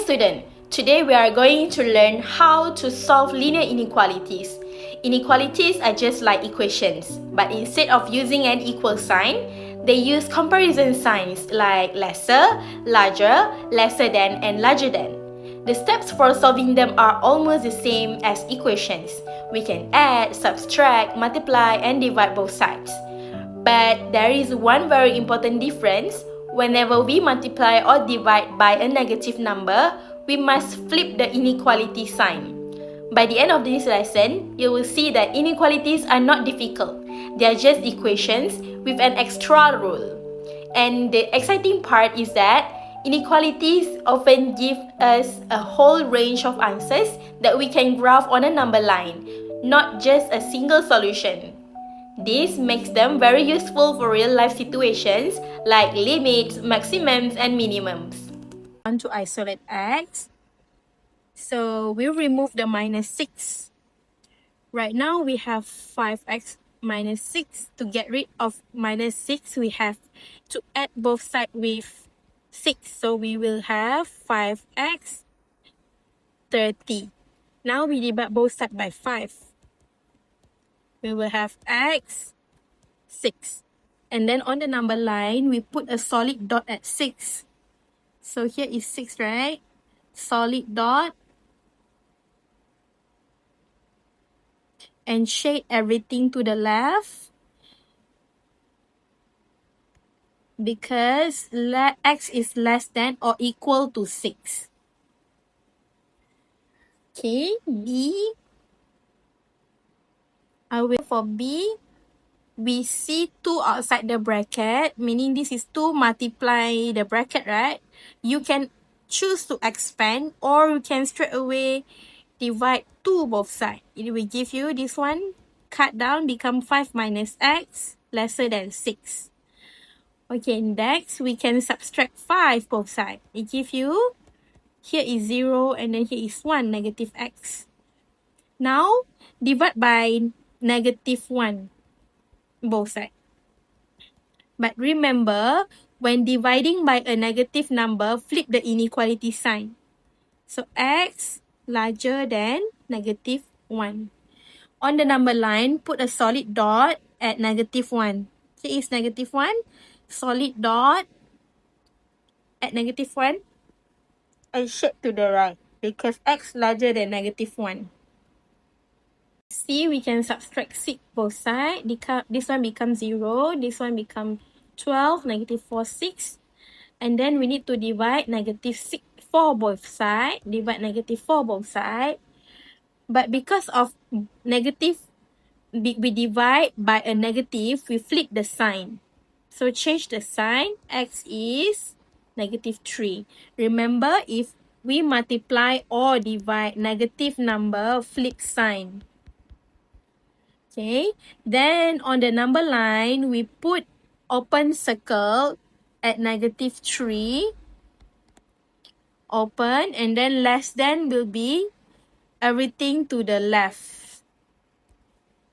student, today we are going to learn how to solve linear inequalities. Inequalities are just like equations, but instead of using an equal sign, they use comparison signs like lesser, larger, lesser than, and larger than. The steps for solving them are almost the same as equations. We can add, subtract, multiply, and divide both sides. But there is one very important difference. Whenever we multiply or divide by a negative number, we must flip the inequality sign. By the end of this lesson, you will see that inequalities are not difficult. They are just equations with an extra rule. And the exciting part is that inequalities often give us a whole range of answers that we can graph on a number line, not just a single solution. This makes them very useful for real-life situations like limits, maximums, and minimums. Want to isolate x, so we'll remove the minus 6. Right now we have 5x minus 6. To get rid of minus 6, we have to add both sides with 6. So we will have 5x 30. Now we divide both sides by 5. We will have x 6. And then on the number line, we put a solid dot at 6. So here is 6, right? Solid dot. And shade everything to the left. Because x is less than or equal to 6. Okay, B. For B, we see 2 outside the bracket, meaning this is 2 multiply the bracket, right? You can choose to expand or you can straight away divide 2 both sides. It will give you this one, cut down, become 5 minus x, lesser than 6. Okay, next we can subtract 5 both sides. It gives you, here is 0 and then here is 1, negative x. Now, divide by negative 1 both sides. But remember, when dividing by a negative number, flip the inequality sign. So x larger than negative 1. On the number line, put a solid dot at negative 1. Here is negative 1. Solid dot at negative 1. And shade to the right because x larger than negative 1. See, we can subtract 6 both sides. This one becomes 0. This one becomes 12, negative 4, 6. And then we need to divide negative 6, 4 both sides. Divide negative 4 both sides. But because of negative, we divide by a negative, we flip the sign. So change the sign. X is negative 3. Remember, if we multiply or divide negative number, flip sign. Okay, then on the number line, we put open circle at negative 3. Open, and then less than will be everything to the left.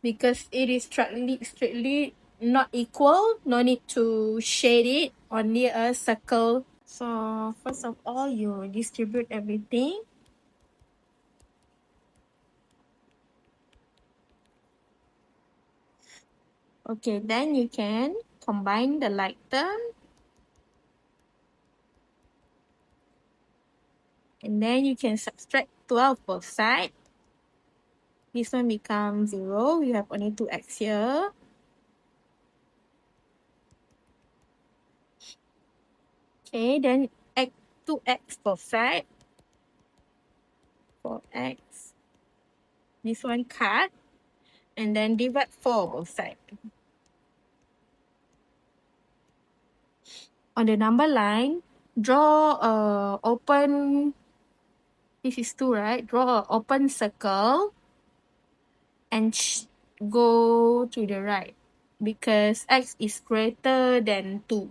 Because it is strictly not equal, no need to shade it, only a circle. So first of all, you distribute everything. Okay, then you can combine the like term. And then you can subtract 12 both sides. This one becomes 0. You have only 2x here. Okay, then 2x both sides. 4x. This one cut. And then divide 4 both sides. On the number line, draw a open, this is 2, right? Draw an open circle and go to the right because x is greater than 2.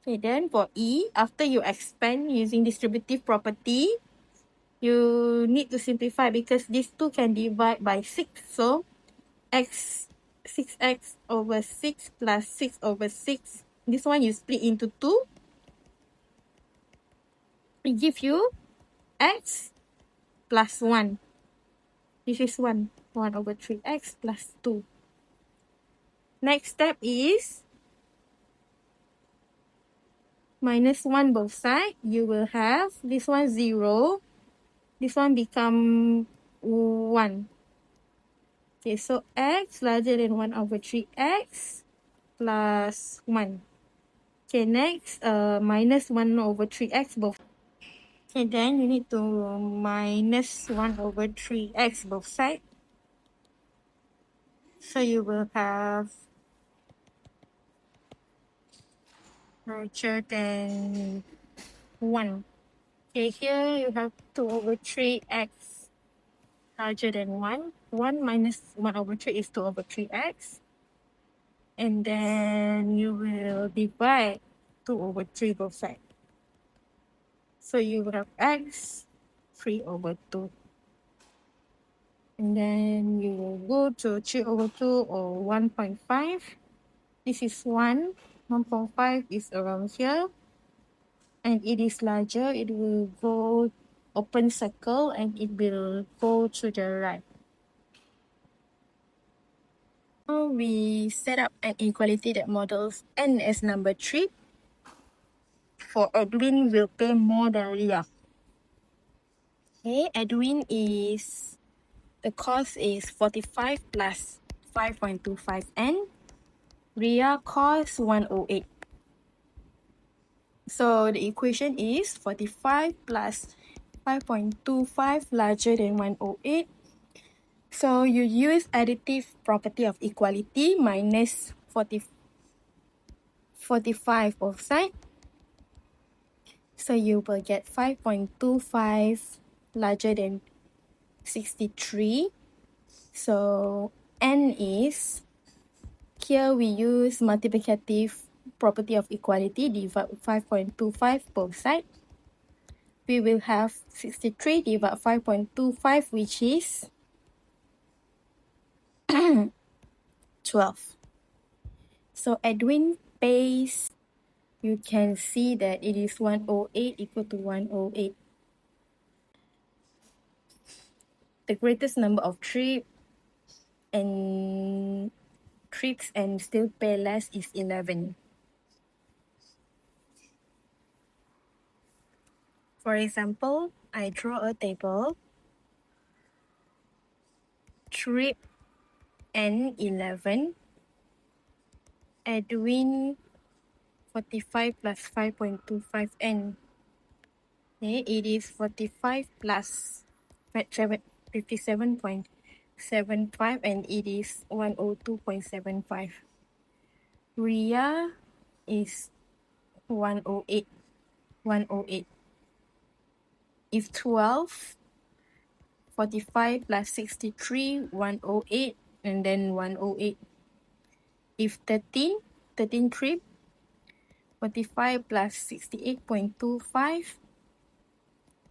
Okay, then for E, after you expand using distributive property, you need to simplify because these 2 can divide by 6. So, 6x over 6 plus 6 over 6. This one you split into 2. it gives you x plus 1. This is 1. 1 over 3x plus 2. Next step is minus 1 both sides. You will have this one 0. This one become 1. Okay, so x larger than 1 over 3x plus 1. Okay, next, minus 1 over 3x both. Okay, then you need to minus 1 over 3x both sides. So you will have larger than 1. Okay, here you have 2 over 3x larger than 1. 1 minus 1 over 3 is 2 over 3x. And then you will divide 2 over 3 both sides. So you will have x 3 over 2. And then you will go to 3 over 2 or 1.5. This is 1. 1.5 is around here. And it is larger. It will go open circle and it will go to the right. Now we set up an inequality that models n as number 3. For Edwin will pay more than Ria. Okay, Edwin is, the cost is 45 plus 5.25n. Ria costs 108. So the equation is 45 plus 5.25 larger than 108. So you use additive property of equality minus 45 both sides. So you will get 5.25 larger than 63. So n is, here we use multiplicative property of equality, divide 5.25 both sides. We will have 63 divided 5.25, which is 12. So Edwin pays, you can see that it is 108 equal to 108. The greatest number of trips and still pay less is 11. For example, I draw a table. Trip and 11. Edwin 45 plus 5.25n. Okay, it is 45 plus 57.75 and it is 102.75. Ria is 108. 108. If 12, 45 plus 63, 108, and then 108. If 13 trip, 45 plus 68.25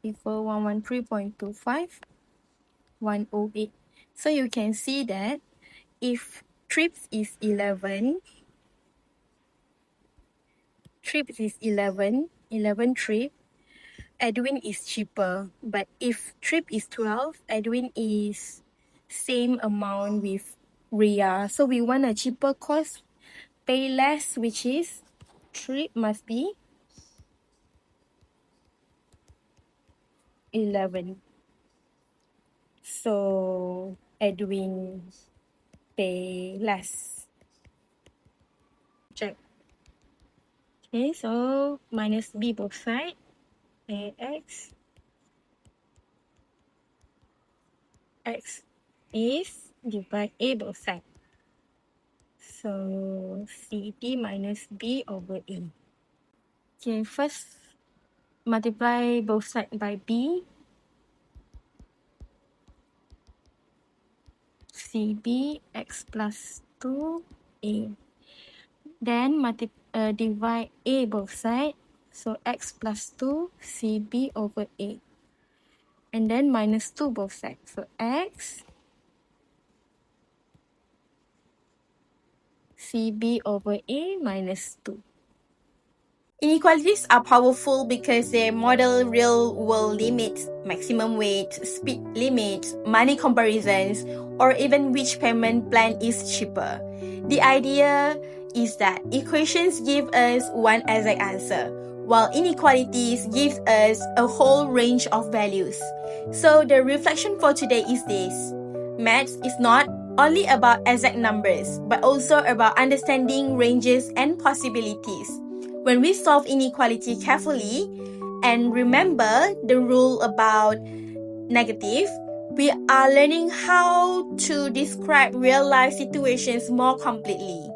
equal 113.25, 108. So you can see that if trips is 11 trip, Edwin is cheaper. But if trip is 12, Edwin is same amount with Ria. So we want a cheaper cost, pay less, which is trip must be 11. So Edwin pay less. Check. Okay, so minus b both sides. Ax. X is divide a both sides. So CD minus b over a. Okay, first multiply both sides by b. CB x plus 2a. Then divide a both sides. So x plus 2 CB over a. And then minus 2 both sides. So x CB over a minus 2. Inequalities are powerful because they model real-world limits, maximum weight, speed limits, money comparisons, or even which payment plan is cheaper. The idea is that equations give us one exact answer, while inequalities gives us a whole range of values. So the reflection for today is this: maths is not only about exact numbers, but also about understanding ranges and possibilities. When we solve inequality carefully and remember the rule about negative, we are learning how to describe real-life situations more completely.